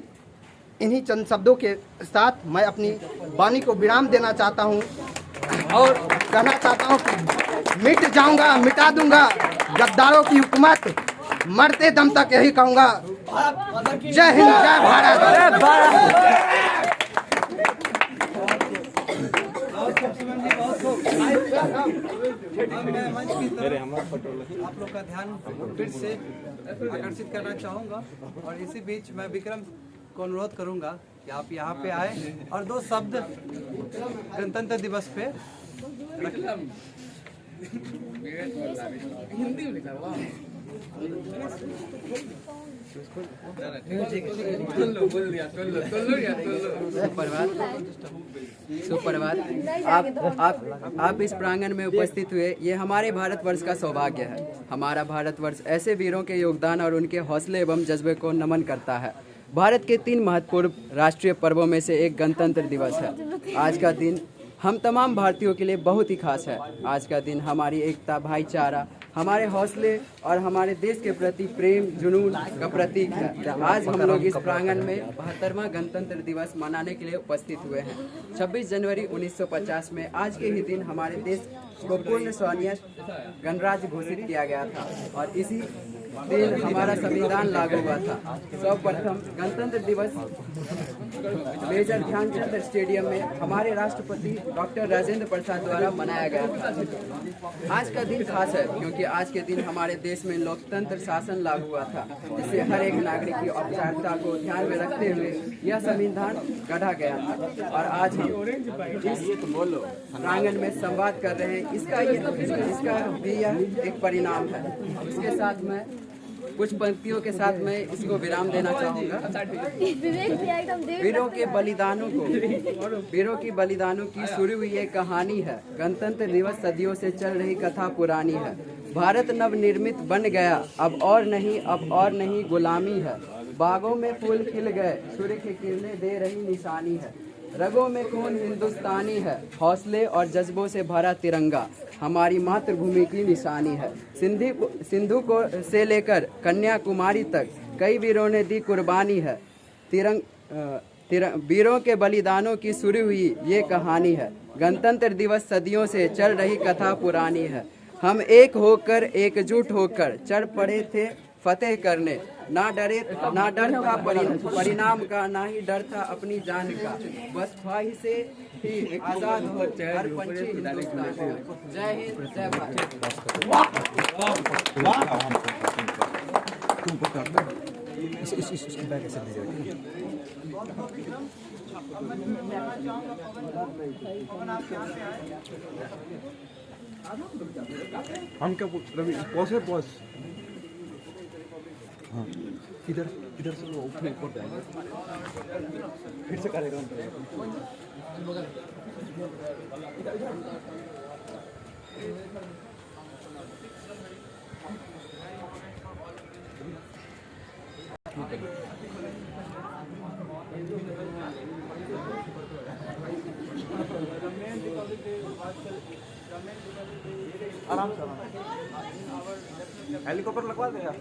इन्हीं चंद शब्दों के साथ मैं अपनी वाणी को विराम देना चाहता हूँ और कहना चाहता हूँ कि मिट जाऊंगा मिटा दूंगा गद्दारों की हुकूमत मरते दम तक यही कहूँगा जय हिंद जय भारत। अब मैं मंच की तरफ आप लोग का ध्यान फिर से आकर्षित करना चाहूँगा और इसी बीच मैं विक्रम को अनुरोध करूँगा कि आप यहाँ पे आए और 2 शब्द गणतंत्र दिवस पे रखें। सुप्रभात। आप इस प्रांगण में उपस्थित हुए ये हमारे भारतवर्ष का सौभाग्य है। हमारा भारतवर्ष ऐसे वीरों के योगदान और उनके हौसले एवं जज्बे को नमन करता है। भारत के 3 महत्वपूर्ण राष्ट्रीय पर्वों में से एक गणतंत्र दिवस है। आज का दिन हम तमाम भारतीयों के लिए बहुत ही खास है। आज का दिन हमारी एकता, भाईचारा, हमारे हौसले और हमारे देश के प्रति प्रेम जुनून का प्रतीक है। आज हम लोग इस प्रांगण में 72वां गणतंत्र दिवस मनाने के लिए उपस्थित हुए हैं। 26 जनवरी 1950 में आज के ही दिन हमारे देश को पूर्ण स्वायत्त गणराज्य घोषित किया गया था और इसी दिन हमारा संविधान लागू हुआ था। सर्वप्रथम गणतंत्र दिवस मेजर ध्यानचंद स्टेडियम में हमारे राष्ट्रपति डॉक्टर राजेंद्र प्रसाद द्वारा मनाया गया था। आज का दिन खास है क्योंकि आज के दिन हमारे देश में लोकतंत्र शासन लागू हुआ था, जिससे हर एक नागरिक की औपचारिकता को ध्यान में रखते हुए यह संविधान गढ़ा गया था। और आज हम इस प्रांगण में संवाद कर रहे हैं, इसका भी यह एक परिणाम है। इसके साथ में कुछ पंक्तियों के साथ मैं इसको विराम देना चाहूँगा। वीरों की बलिदानों की शुरू हुई एक कहानी है। गणतंत्र दिवस सदियों से चल रही कथा पुरानी है। भारत नवनिर्मित बन गया, अब और नहीं गुलामी है। बागों में फूल खिल गए, सूर्य की किरणें दे रही निशानी है। रगों में खून हिंदुस्तानी है, हौसले और जज्बों से भरा तिरंगा हमारी मातृभूमि की निशानी है। सिंधु को से लेकर कन्याकुमारी तक कई वीरों ने दी कुर्बानी है। वीरों के बलिदानों की शुरू हुई ये कहानी है। गणतंत्र दिवस सदियों से चल रही कथा पुरानी है। हम एक होकर एकजुट होकर चढ़ पड़े थे फतेह करने। ना डर था परिणाम का, ना ही डर था अपनी जान का। बस ख्वाहिश से ही आजाद हो हर पंछी हिंदुस्तान। जय हिंद जय हम क्या रवि पॉज है पॉज। हाँ इधर इधर से वो ऊपर जाएंगे, फिर से कार्यक्रम करेगा। आराम से हेलीकॉप्टर लगवा दे यार।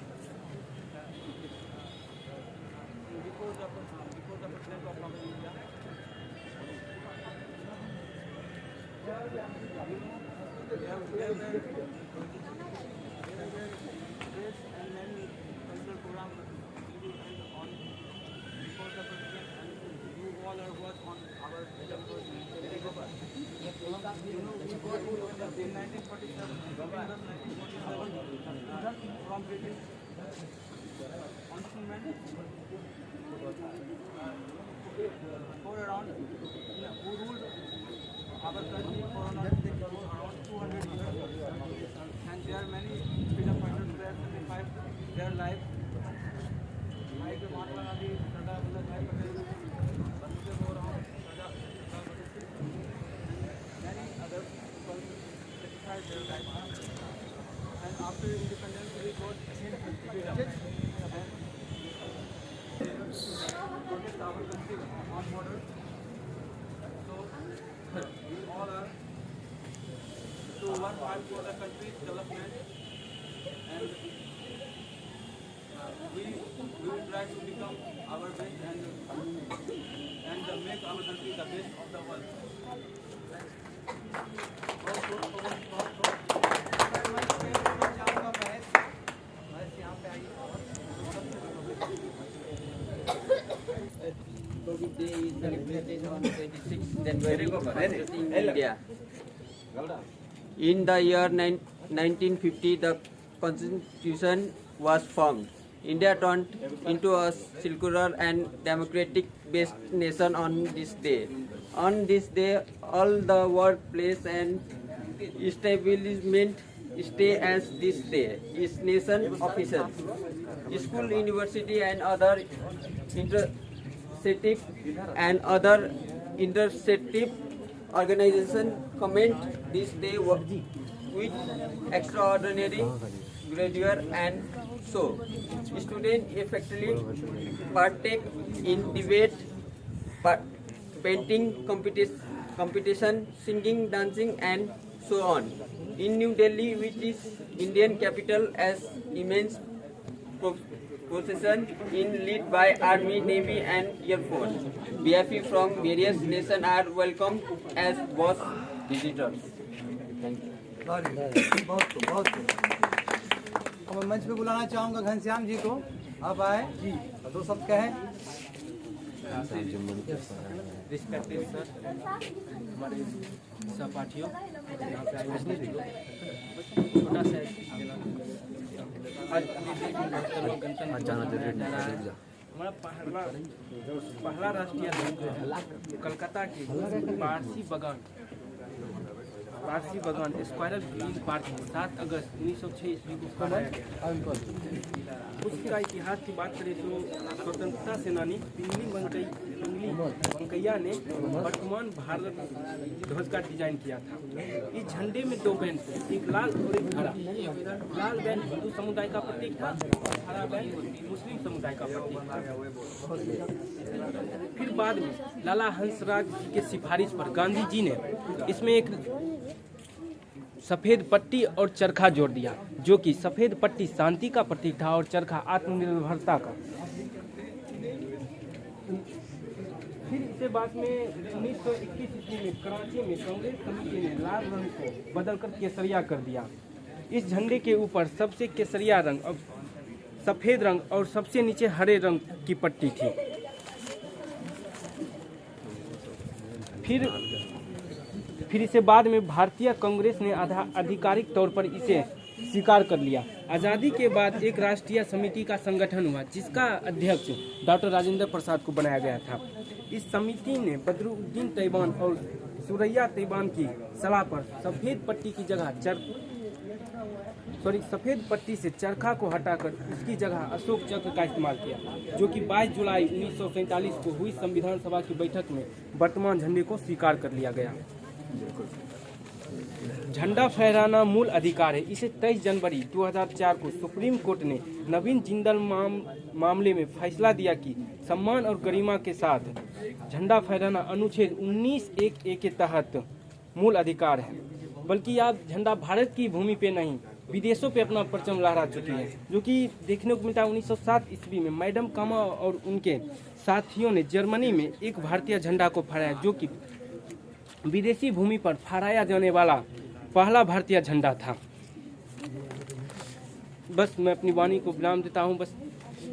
India. In the year 1950, the Constitution was formed. India turned into a secular and democratic-based nation on this day. On this day, all the workplace and establishment stay as this day. Its nation officials, school, university, and other interceptive organization comment this day with extraordinary grandeur, and so students effectively partake in debate, painting competition, singing, dancing, and so on. In New Delhi, which is Indian capital, as immense procession in lead by Army, Navy, and Air Force. VIP from various nations are welcomed as boss visitors. Thank you. बहुत बहुत अब मैं मंच पे बुलाना चाहूँगा घनश्याम जी को। आप आए जी तो सब कहें। रिस्पेक्टेड सर, हमारे सहपाठियों, छोटा सा आज हमारा पहला राष्ट्रीय कलकत्ता के पारसी बगान स्क्वायरल ग्रीन पार्क 7 अगस्त 1906 ईस्वी को बनाया गया। उसका इतिहास की बात करें तो स्वतंत्रता सेनानी पिंगली वेंकैया ने वर्तमान भारत ध्वज का डिजाइन किया था। इस झंडे में 2 बैंड थे, एक लाल और एक हरा। लाल बैंड हिंदू समुदाय का प्रतीक था, हरा बैंड मुस्लिम समुदाय का प्रतीक था। फिर बाद में लाला हंसराज जी के सिफारिश पर गांधी जी ने इसमें एक सफ़ेद पट्टी और चरखा जोड़ दिया, जो कि सफ़ेद पट्टी शांति का प्रतीक था और चरखा आत्मनिर्भरता का। फिर इसके बाद में 1921 ईस्वी में कराची में कांग्रेस समिति ने लाल रंग को बदलकर केसरिया कर दिया। इस झंडे के ऊपर सबसे केसरिया रंग और सफ़ेद रंग और सबसे नीचे हरे रंग की पट्टी थी। फिर इसे बाद में भारतीय कांग्रेस ने आधिकारिक तौर पर इसे स्वीकार कर लिया। आज़ादी के बाद एक राष्ट्रीय समिति का संगठन हुआ, जिसका अध्यक्ष डॉक्टर राजेंद्र प्रसाद को बनाया गया था। इस समिति ने बदरुद्दीन तैयबान और सुरैया तैयबान की सलाह पर सफ़ेद पट्टी की जगह सफ़ेद पट्टी से चरखा को हटाकर उसकी जगह अशोक चक्र का इस्तेमाल किया, जो कि 22 जुलाई 1947 को हुई संविधान सभा की बैठक में वर्तमान झंडे को स्वीकार कर लिया गया। झंडा फहराना मूल अधिकार है। इसे 23 जनवरी 2004 को सुप्रीम कोर्ट ने नवीन जिंदल मामले में फैसला दिया कि सम्मान और गरिमा के साथ झंडा फहराना अनुच्छेद 19(1)(a) के तहत मूल अधिकार है। बल्कि आज झंडा भारत की भूमि पे नहीं, विदेशों पे अपना परचम लहरा चुकी है, जो कि देखने को मिलता है 1907 ईस्वी में मैडम कामा और उनके साथियों ने जर्मनी में एक भारतीय झंडा को फहराया, जो कि विदेशी भूमि पर फहराया जाने वाला पहला भारतीय झंडा था। बस मैं अपनी वाणी को विराम देता हूँ। बस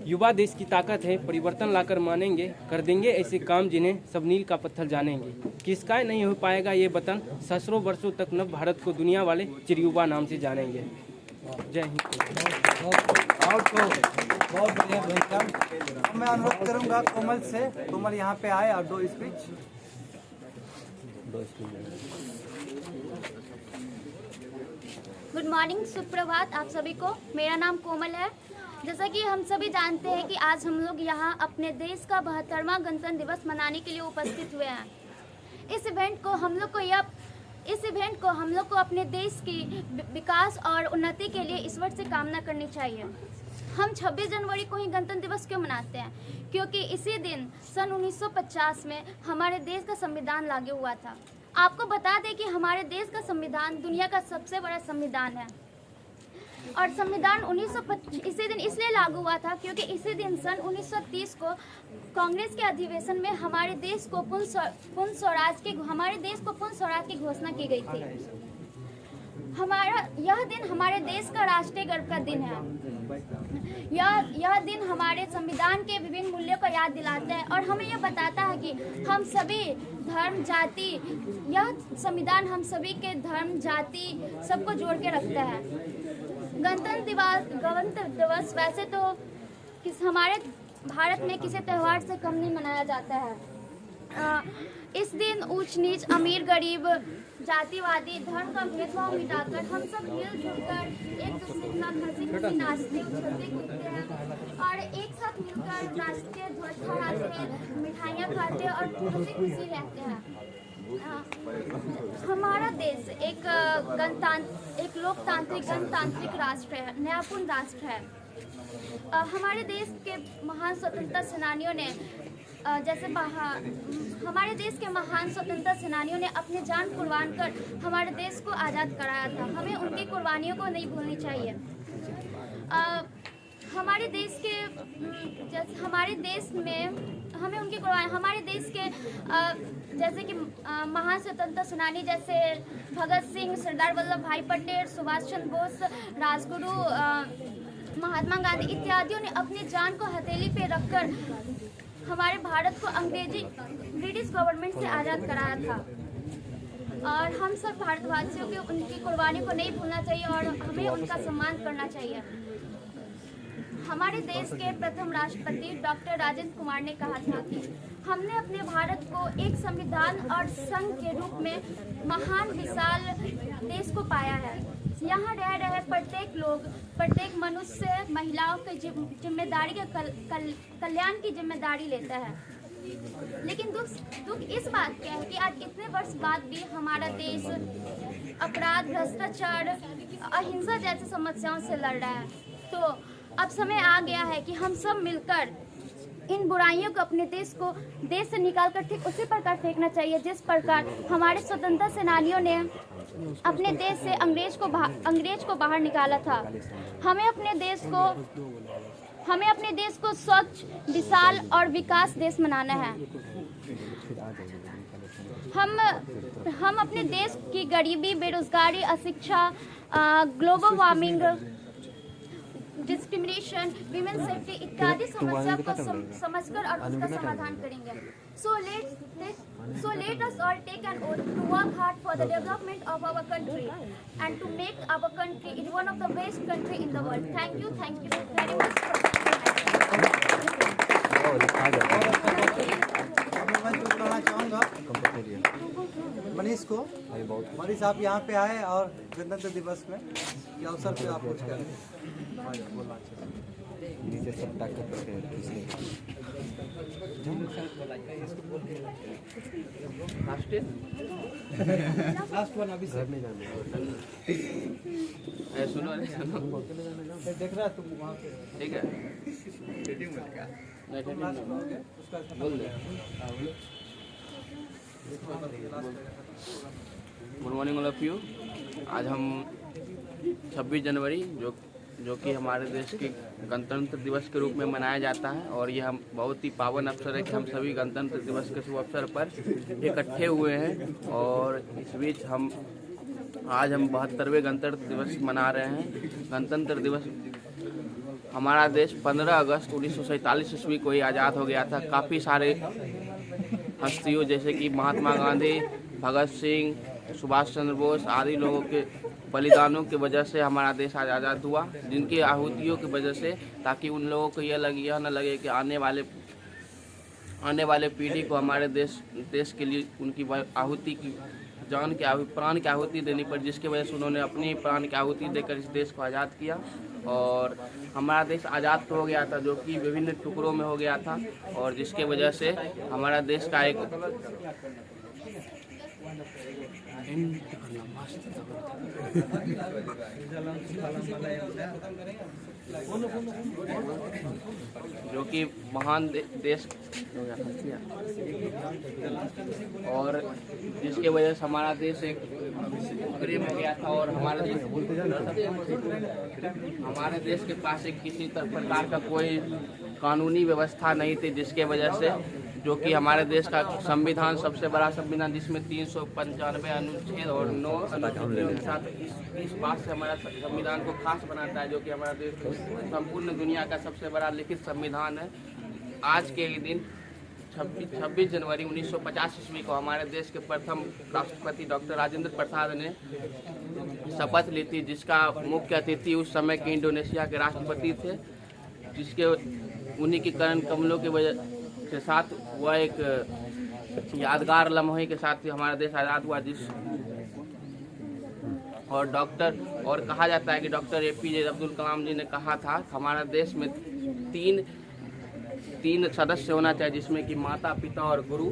युवा देश की ताकत है, परिवर्तन लाकर मानेंगे, कर देंगे ऐसे काम जिन्हें सब नील का पत्थर जानेंगे। किसका नहीं हो पाएगा ये वतन, सहस्रों वर्षों तक नव भारत को दुनिया वाले चिरयुवा नाम से जानेंगे। जय हिंद। बहुत बढ़िया वेलकम। मैं अनुरोध करूंगा कोमल से, कोमल यहाँ पे आए और 2 स्पीच। गुड मॉर्निंग, सुप्रभात आप सभी को। मेरा नाम कोमल है। जैसा कि हम सभी जानते हैं कि आज हम लोग यहाँ अपने देश का 72वां गणतंत्र दिवस मनाने के लिए उपस्थित हुए हैं। इस इवेंट को हम लोग को अपने देश की विकास और उन्नति के लिए ईश्वर से कामना करनी चाहिए। हम 26 जनवरी को ही गणतंत्र दिवस क्यों मनाते हैं? क्योंकि इसी दिन सन 1950 में हमारे देश का संविधान लागू हुआ था। आपको बता दें कि हमारे देश का संविधान दुनिया का सबसे बड़ा संविधान है और संविधान इसी दिन इसलिए लागू हुआ था क्योंकि इसी दिन सन 1930 को कांग्रेस के अधिवेशन में हमारे देश को पूर्ण स्वराज की घोषणा की गई थी। यह दिन हमारे देश का राष्ट्रीय गर्व का दिन है। यह दिन हमारे संविधान के विभिन्न मूल्यों को याद दिलाता है और हमें यह बताता है कि हम सभी धर्म जाति, यह संविधान हम सभी के धर्म जाति सबको जोड़ के रखता है। गणतंत्र दिवस वैसे तो हमारे भारत में किसी त्यौहार से कम नहीं मनाया जाता है। इस दिन ऊंच नीच, अमीर गरीब, जातिवादी, धर्म का भेदभाव मिटाकर हम सब मिलजुल कर एक दूसरे के साथ हंसी खुशी नाचते कूदते हैं और एक साथ मिलकर राष्ट्रीय ध्वज फहराते हैं, मिठाइयाँ खाते हैं और हंसी खुशी रहते हैं। हमारा देश एक लोकतांत्रिक गणतांत्रिक राष्ट्र है, न्यायपूर्ण राष्ट्र है। हमारे देश के महान स्वतंत्रता सेनानियों ने हमारे देश के महान स्वतंत्रता सेनानियों ने अपने जान कुर्बान कर हमारे देश को आज़ाद कराया था। हमें उनकी कुर्बानियों को नहीं भूलनी चाहिए। हमारे देश के जैसे कि महान स्वतंत्रता सेनानी जैसे भगत सिंह, सरदार वल्लभ भाई पटेल, सुभाष चंद्र बोस, राजगुरु महात्मा गांधी इत्यादियों ने अपनी जान को हथेली पे रखकर हमारे भारत को ब्रिटिश गवर्नमेंट से आज़ाद कराया था और हम सब भारतवासियों के उनकी कुर्बानी को नहीं भूलना चाहिए और हमें उनका सम्मान करना चाहिए। हमारे देश के प्रथम राष्ट्रपति डॉक्टर राजेंद्र कुमार ने कहा था कि हमने अपने भारत को एक संविधान और संघ के रूप में महान विशाल देश को पाया है। यहाँ रह रहे प्रत्येक मनुष्य महिलाओं की जिम्मेदारी के कल्याण की जिम्मेदारी लेता है। लेकिन दुख इस बात का है कि आज इतने वर्ष बाद भी हमारा देश अपराध, भ्रष्टाचार, अहिंसा जैसी समस्याओं से लड़ रहा है। तो अब समय आ गया है कि हम सब मिलकर इन बुराइयों को अपने देश से निकालकर ठीक उसी प्रकार फेंकना चाहिए जिस प्रकार हमारे स्वतंत्रता सेनानियों ने अपने देश से अंग्रेज को बाहर निकाला था। हमें अपने देश को स्वच्छ, विशाल और विकास देश बनाना है। हम अपने देश की गरीबी, बेरोजगारी, अशिक्षा, global warming, discrimination, women safety इत्यादि समस्या को समझकर और उसका समाधान करेंगे। So let us all take an oath to work hard for the development of our country and to make our country one of the best country in the world. Thank you very much for बुलाना चाहूँगा मनीष को। मनीष, आप यहाँ पे आए और गणतंत्र दिवस में ये अवसर पे आप कुछ करें। लास्ट वन अभी से सुनो देख रहा है तुम वहाँ पे, ठीक है बोल दे। Good morning all of you. आज हम 26 जनवरी जो कि हमारे देश के गणतंत्र दिवस के रूप में मनाया जाता है, और यह हम बहुत ही पावन अवसर है कि हम सभी गणतंत्र दिवस के शुभ अवसर पर इकट्ठे हुए हैं। और इस बीच आज हम 72वें गणतंत्र दिवस मना रहे हैं। गणतंत्र दिवस हमारा देश 15 अगस्त 1947 ईस्वी को ही आज़ाद हो गया था। काफ़ी सारे हस्तियों जैसे कि महात्मा गांधी, भगत सिंह, सुभाष चंद्र बोस आदि लोगों के बलिदानों की वजह से हमारा देश आज आज़ाद हुआ, जिनकी आहुतियों की वजह से, ताकि उन लोगों को यह न लगे कि आने वाले पीढ़ी को हमारे देश के लिए उनकी आहुति की प्राण की आहुति देनी पड़ी, जिसकी वजह से उन्होंने अपनी प्राण की आहुति देकर इस देश को आज़ाद किया। और हमारा देश आज़ाद तो हो गया था, जो कि विभिन्न टुकड़ों में हो गया था, और जिसके वजह से हमारा देश का एक जो कि महान देश और जिसके वजह से हमारा देश एक प्रेम हो गया था, और हमारे देश के पास एक किसी प्रकार का कोई कानूनी व्यवस्था नहीं थी, जिसके वजह से जो कि हमारे देश का संविधान सबसे बड़ा संविधान, जिसमें 395 अनुच्छेद और 9 अनुच्छेदों के साथ इस बात से हमारा संविधान को खास बनाता है, जो कि हमारा देश संपूर्ण दुनिया का सबसे बड़ा लिखित संविधान है। आज के दिन 26 जनवरी 1950 ईस्वी को हमारे देश के प्रथम राष्ट्रपति डॉक्टर राजेंद्र प्रसाद ने शपथ ली थी, जिसका मुख्य अतिथि उस समय के इंडोनेशिया के राष्ट्रपति थे, जिसके उन्हीं के करण कमलों की वजह के साथ वह एक यादगार लम्हे के साथ ही हमारा देश आज़ाद हुआ। और कहा जाता है कि डॉक्टर APJ अब्दुल कलाम जी ने कहा था हमारा देश में तीन सदस्य होना चाहिए, जिसमें कि माता, पिता और गुरु,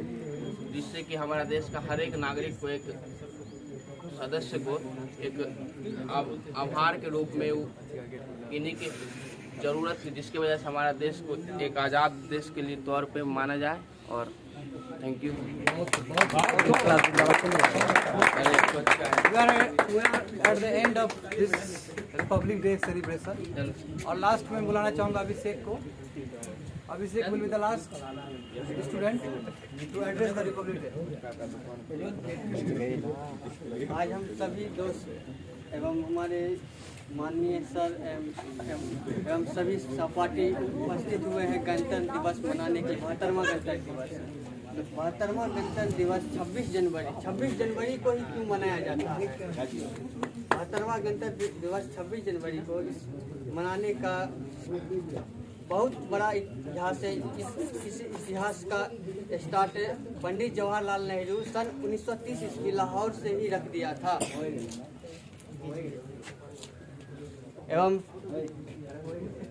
जिससे कि हमारा देश का हर एक नागरिक को, एक सदस्य को एक आभार के रूप में इन्हीं की ज़रूरत थी, जिसकी वजह से हमारा देश को एक आज़ाद देश के लिए तौर पे माना जाए। और thank you. At the end of this Republic Day celebration, और लास्ट में बुलाना चाहूँगा अभिषेक को। Abhishek will be the last student to address the Republic Day. आज हम सभी दोस्त एवं हमारे माननीय सर एवं सभी सहपाठी उपस्थित हुए हैं गणतंत्र दिवस मनाने के 72वां गणतंत्र दिवस। 72वां गणतंत्र दिवस 26 जनवरी को ही क्यों मनाया जाता है? 72वां गणतंत्र दिवस 26 जनवरी को मनाने का बहुत बड़ा इतिहास है। इस इतिहास का स्टार्ट पंडित जवाहरलाल नेहरू सन 1930 ईस्वी लाहौर से ही रख दिया था। एवं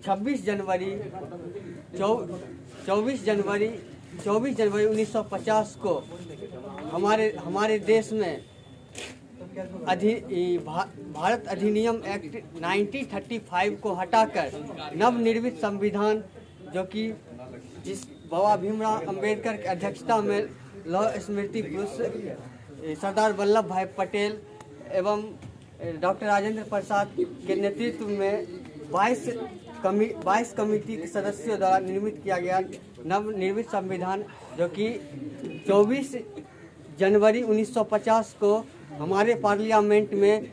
24 जनवरी 1950 को हमारे देश में भारत अधिनियम एक्ट 1935 को हटाकर नवनिर्मित संविधान, जो कि जिस बाबा भीमराव अंबेडकर की अध्यक्षता में लौह स्मृति पुरुष सरदार वल्लभ भाई पटेल एवं डॉक्टर राजेंद्र प्रसाद के नेतृत्व में 22 कमेटी के सदस्यों द्वारा निर्मित किया गया नवनिर्मित संविधान, जो कि 24 जनवरी 1950 को हमारे पार्लियामेंट में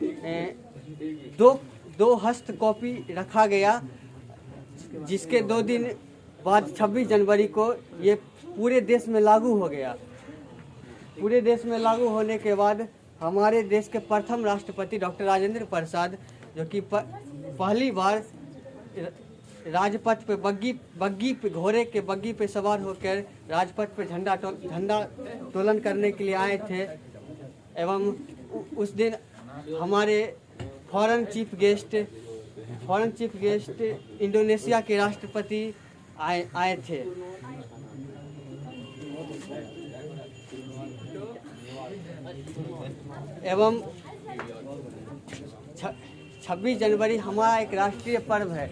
दो हस्त कॉपी रखा गया, जिसके 2 दिन बाद 26 जनवरी को ये पूरे देश में लागू हो गया। पूरे देश में लागू होने के बाद हमारे देश के प्रथम राष्ट्रपति डॉक्टर राजेंद्र प्रसाद, जो कि पहली बार राजपथ पे बग्गी पे घोड़े के बग्गी पे सवार होकर राजपथ पे झंडा तोलन करने के लिए आए थे। एवं उस दिन हमारे फॉरेन चीफ गेस्ट इंडोनेशिया के राष्ट्रपति आए थे। एवं 26 जनवरी हमारा एक राष्ट्रीय पर्व है।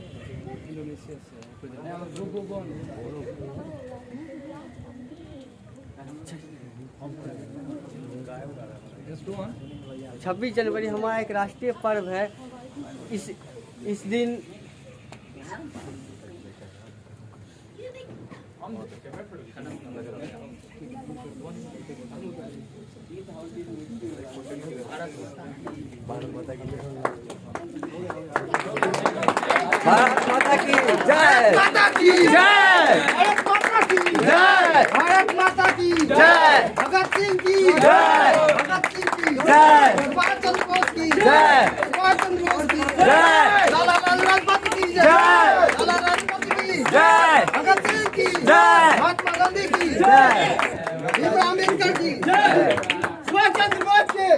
छब्बीस जनवरी हमारा एक राष्ट्रीय पर्व है। इस दिन भारत माता की जय, माता की जय, भारत माता की जय, भारत माता की जय, भगत सिंह की जय, भगत सिंह की जय, सुभाष चंद्र बोस की जय, सुभाष चंद्र बोस की जय, लाला लाजपत की जय, लाला लाजपत की जय, भगत सिंह की जय, महात्मा गांधी की जय, भीमराव अम्बेडकर की जय, सुभाष चंद्र बोस की